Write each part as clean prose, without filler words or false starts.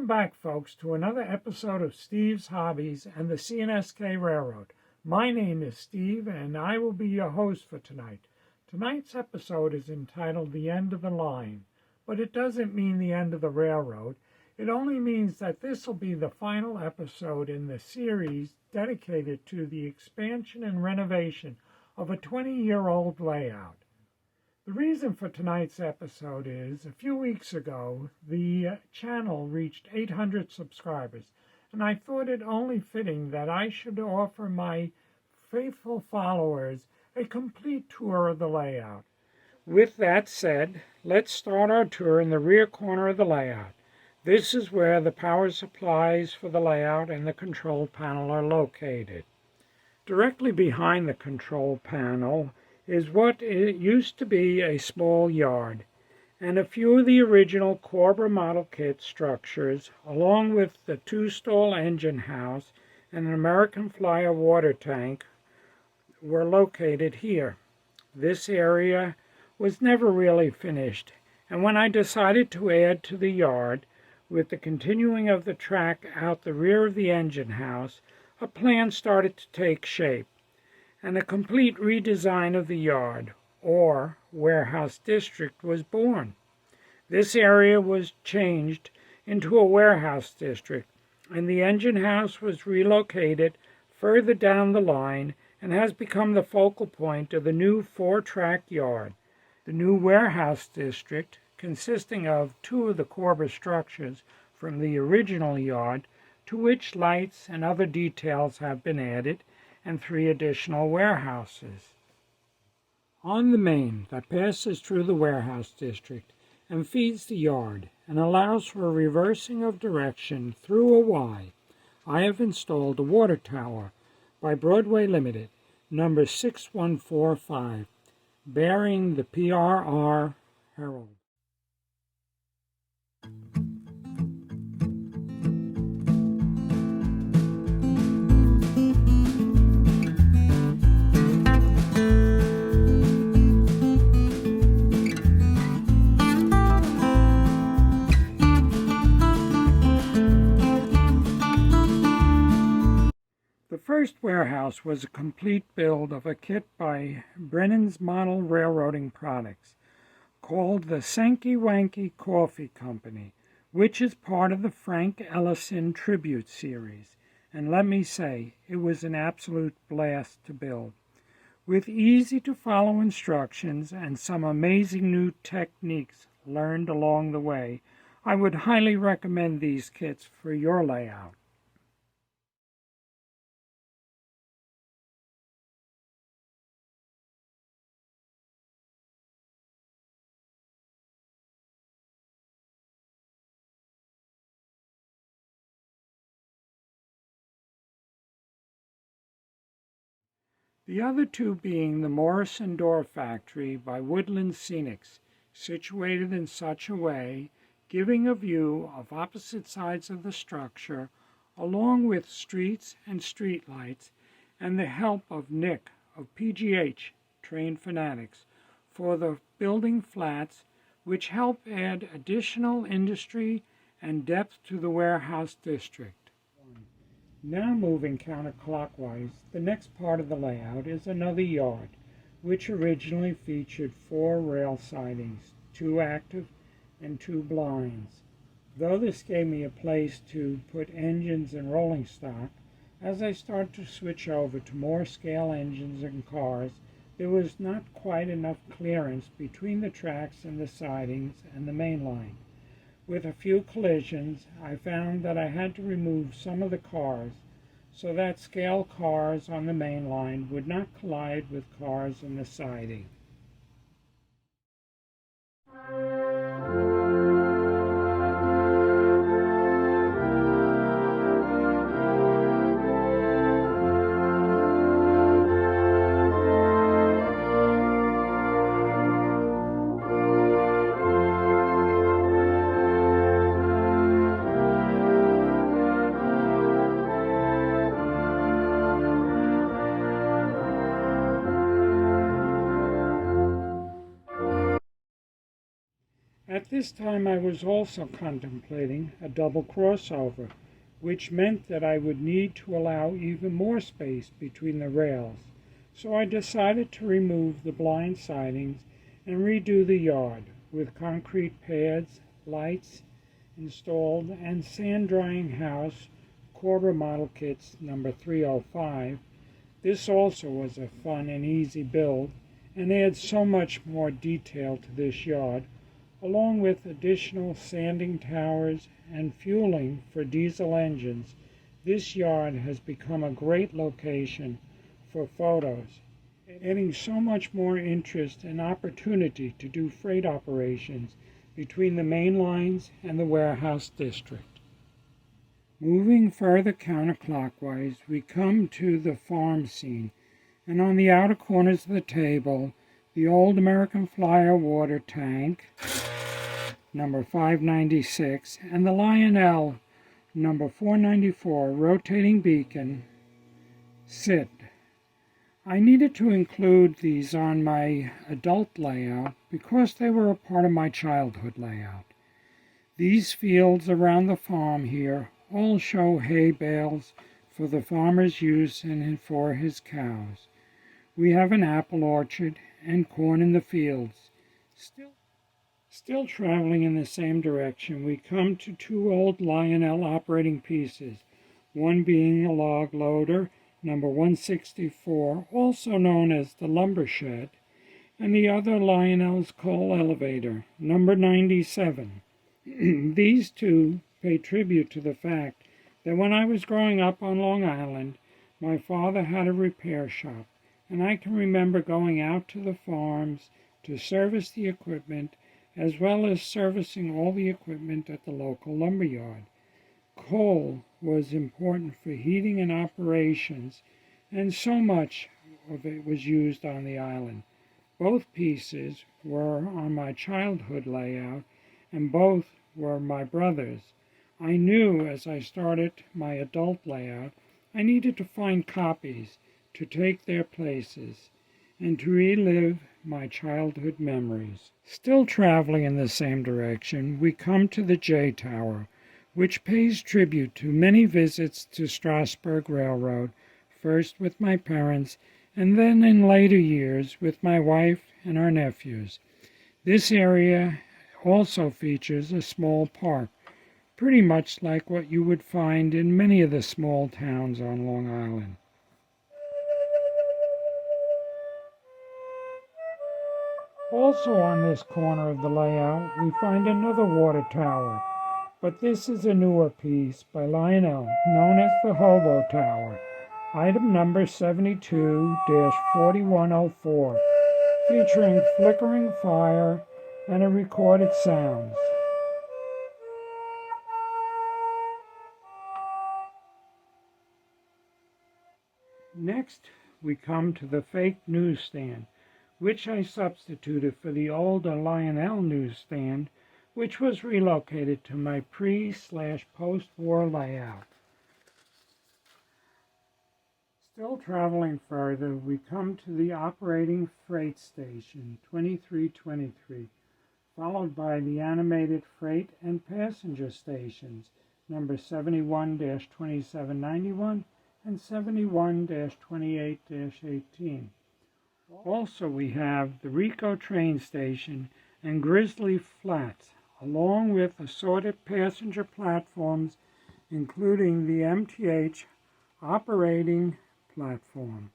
Welcome back, folks, to another episode of Steve's Hobbies and the CNSK Railroad. My name is Steve, and I will be your host for tonight. Tonight's episode is entitled The End of the Line, but it doesn't mean the end of the railroad. It only means that this will be the final episode in the series dedicated to the expansion and renovation of a 20-year-old layout. The reason for tonight's episode is, a few weeks ago, the channel reached 800 subscribers, and I thought it only fitting that I should offer my faithful followers a complete tour of the layout. With that said, let's start our tour in the rear corner of the layout. This is where the power supplies for the layout and the control panel are located. Directly behind the control panel is what it used to be a small yard, and a few of the original Cobra model kit structures, along with the two-stall engine house and an American Flyer water tank, were located here. This area was never really finished, and when I decided to add to the yard, with the continuing of the track out the rear of the engine house, a plan started to take shape, and a complete redesign of the yard, or warehouse district, was born. This area was changed into a warehouse district, and the engine house was relocated further down the line and has become the focal point of the new FourTrack Yard. The new warehouse district, consisting of two of the Cobra structures from the original yard, to which lights and other details have been added, and 3 additional warehouses. On the main that passes through the warehouse district and feeds the yard and allows for a reversing of direction through a Y, I have installed a water tower by Broadway Limited, number 6145, bearing the PRR Herald. The first warehouse was a complete build of a kit by Brennan's Model Railroading Products, called the Sankey Wanky Coffee Company, which is part of the Frank Ellison Tribute Series, and let me say, it was an absolute blast to build. With easy-to-follow instructions and some amazing new techniques learned along the way, I would highly recommend these kits for your layout. The other two being the Morrison Door Factory by Woodland Scenics, situated in such a way, giving a view of opposite sides of the structure, along with streets and streetlights, and the help of Nick of PGH, Train Fanatics, for the building flats, which help add additional industry and depth to the warehouse district. Now moving counterclockwise, the next part of the layout is another yard, which originally featured 4 rail sidings, 2 active and 2 blinds. Though this gave me a place to put engines and rolling stock, as I started to switch over to more scale engines and cars, there was not quite enough clearance between the tracks and the sidings and the main line. With a few collisions, I found that I had to remove some of the cars so that scale cars on the main line would not collide with cars in the siding. this time I was also contemplating a double crossover, which meant that I would need to allow even more space between the rails. So I decided to remove the blind sidings and redo the yard with concrete pads, lights installed, and sand drying house quarter model kits number 305. This also was a fun and easy build and adds so much more detail to this yard, along with additional sanding towers and fueling for diesel engines. This yard has become a great location for photos, adding so much more interest and opportunity to do freight operations between the main lines and the warehouse district. Moving further counterclockwise, we come to the farm scene, and on the outer corners of the table, the old American Flyer water tank, number 596, and the Lionel, number 494, rotating beacon, sit. I needed to include these on my adult layout because they were a part of my childhood layout. These fields around the farm here all show hay bales for the farmer's use and for his cows. We have an apple orchard and corn in the fields. Still traveling in the same direction, we come to two old Lionel operating pieces, one being a log loader, number 164, also known as the lumber shed, and the other Lionel's coal elevator, number 97. These two pay tribute to the fact that when I was growing up on Long Island, my father had a repair shop, and I can remember going out to the farms to service the equipment, as well as servicing all the equipment at the local lumber yard. Coal was important for heating and operations, and so much of it was used on the island. Both pieces were on my childhood layout, and both were my brother's. I knew as I started my adult layout, I needed to find copies to take their places and to relive my childhood memories. Still traveling in the same direction, we come to the J Tower, which pays tribute to many visits to Strasburg Railroad, first with my parents, and then in later years with my wife and our nephews. This area also features a small park, pretty much like what you would find in many of the small towns on Long Island. Also on this corner of the layout, we find another water tower, but this is a newer piece by Lionel, known as the Hobo Tower, item number 72-4104, featuring flickering fire and a recorded sounds. Next, we come to the fake newsstand, which I substituted for the older Lionel newsstand, which was relocated to my pre/post-war layout. Still traveling further, we come to the operating freight station, 2323, followed by the animated freight and passenger stations, number 71-2791 and 71-28-18. Also, we have the Rico train station and Grizzly Flats, along with assorted passenger platforms, including the MTH operating platform.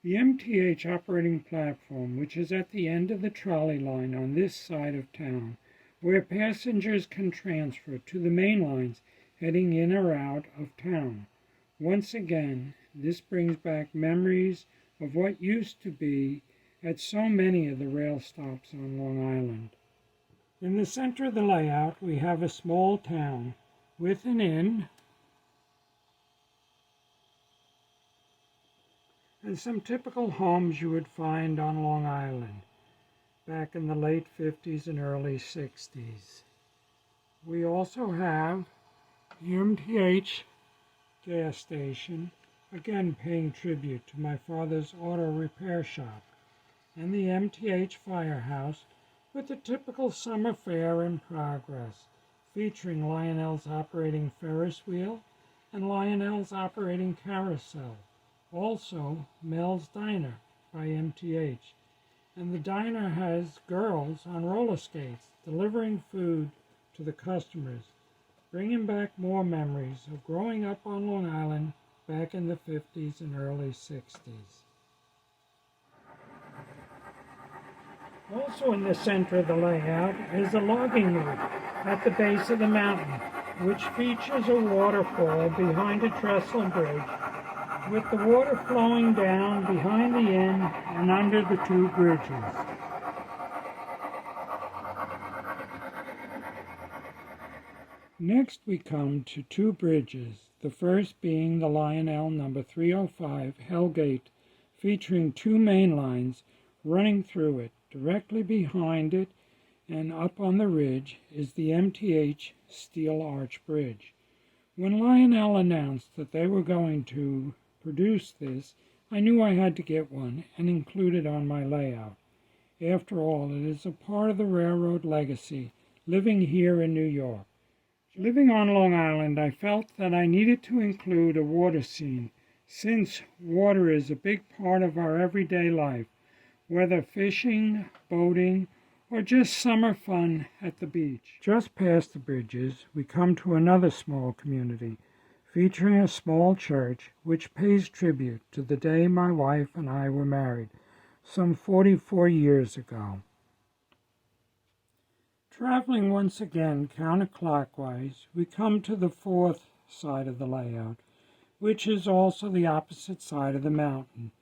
The MTH operating platform, which is at the end of the trolley line on this side of town, where passengers can transfer to the main lines heading in or out of town. Once again, this brings back memories of what used to be at so many of the rail stops on Long Island. In the center of the layout, we have a small town with an inn and some typical homes you would find on Long Island back in the late 50s and early 60s. We also have the MTH gas station, again paying tribute to my father's auto repair shop, and the MTH firehouse, with the typical summer fair in progress, featuring Lionel's operating Ferris wheel and Lionel's operating carousel. Also, Mel's Diner by MTH. And the diner has girls on roller skates delivering food to the customers, bringing back more memories of growing up on Long Island back in the 50s and early 60s. Also in the center of the layout is a logging route at the base of the mountain, which features a waterfall behind a trestle bridge, with the water flowing down behind the inn and under the two bridges. Next we come to two bridges, the first being the Lionel number 305 Hellgate, featuring two main lines running through it. Directly behind it and up on the ridge is the MTH Steel Arch Bridge. When Lionel announced that they were going to produce this, I knew I had to get one and include it on my layout. After all, it is a part of the railroad legacy, living here in New York. Living on Long Island, I felt that I needed to include a water scene, since water is a big part of our everyday life, whether fishing, boating, or just summer fun at the beach. Just past the bridges, we come to another small community, featuring a small church which pays tribute to the day my wife and I were married, some 44 years ago. Traveling once again counterclockwise, we come to the fourth side of the layout, which is also the opposite side of the mountain.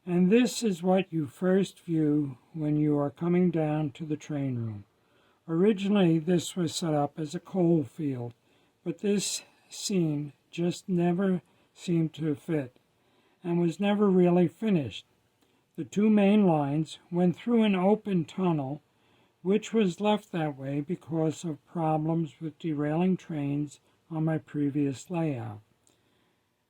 And this is what you first view when you are coming down to the train room. Originally, this was set up as a coal field, but this scene just never seemed to fit and was never really finished. The two main lines went through an open tunnel, which was left that way because of problems with derailing trains on my previous layout.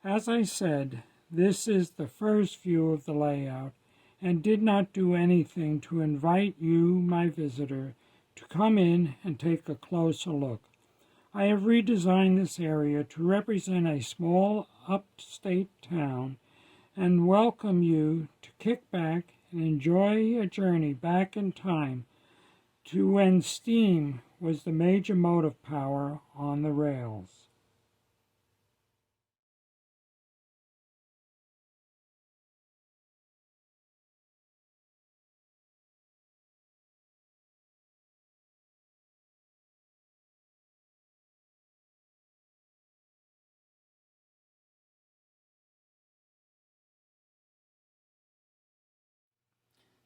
As I said, this is the first view of the layout and did not do anything to invite you, my visitor, to come in and take a closer look. I have redesigned this area to represent a small upstate town and welcome you to kick back and enjoy a journey back in time to when steam was the major motive power on the rails.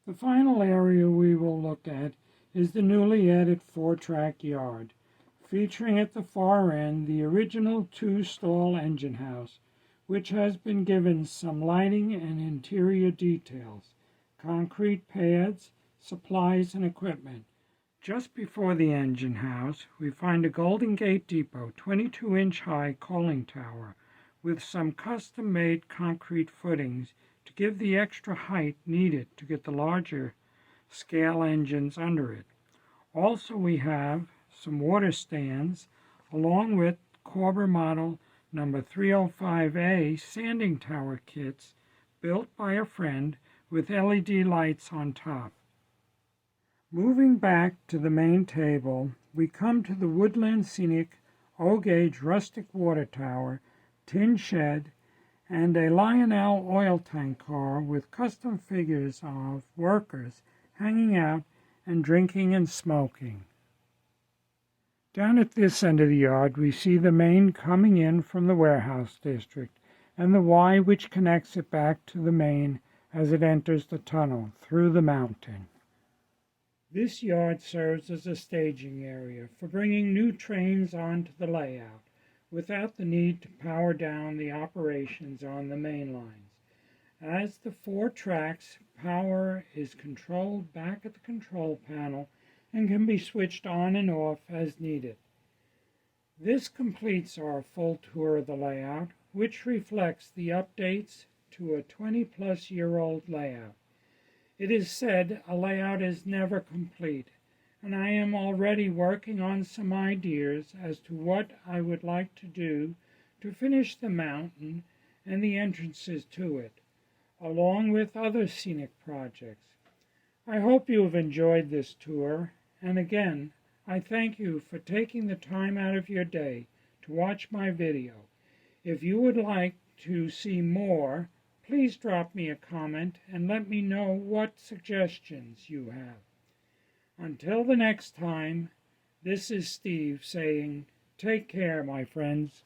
The final area we will look at is the newly added FourTrack Yard, featuring at the far end the original two-stall engine house, which has been given some lighting and interior details, concrete pads, supplies, and equipment. Just before the engine house, we find a Golden Gate Depot 22-inch high coaling tower with some custom-made concrete footings to give the extra height needed to get the larger scale engines under it. Also, we have some water stands along with Corber model number 305A sanding tower kits built by a friend with LED lights on top. Moving back to the main table, we come to the Woodland Scenic O-gauge rustic water tower, tin shed, and a Lionel oil tank car with custom figures of workers hanging out and drinking and smoking. Down at this end of the yard, we see the main coming in from the warehouse district and the Y which connects it back to the main as it enters the tunnel through the mountain. This yard serves as a staging area for bringing new trains onto the layout without the need to power down the operations on the main lines. As the 4 tracks, power is controlled back at the control panel and can be switched on and off as needed. This completes our full tour of the layout, which reflects the updates to a 20-plus-year-old layout. It is said a layout is never complete, and I am already working on some ideas as to what I would like to do to finish the mountain and the entrances to it, along with other scenic projects. I hope you have enjoyed this tour, and again, I thank you for taking the time out of your day to watch my video. If you would like to see more, please drop me a comment and let me know what suggestions you have. Until the next time, this is Steve saying, take care, my friends.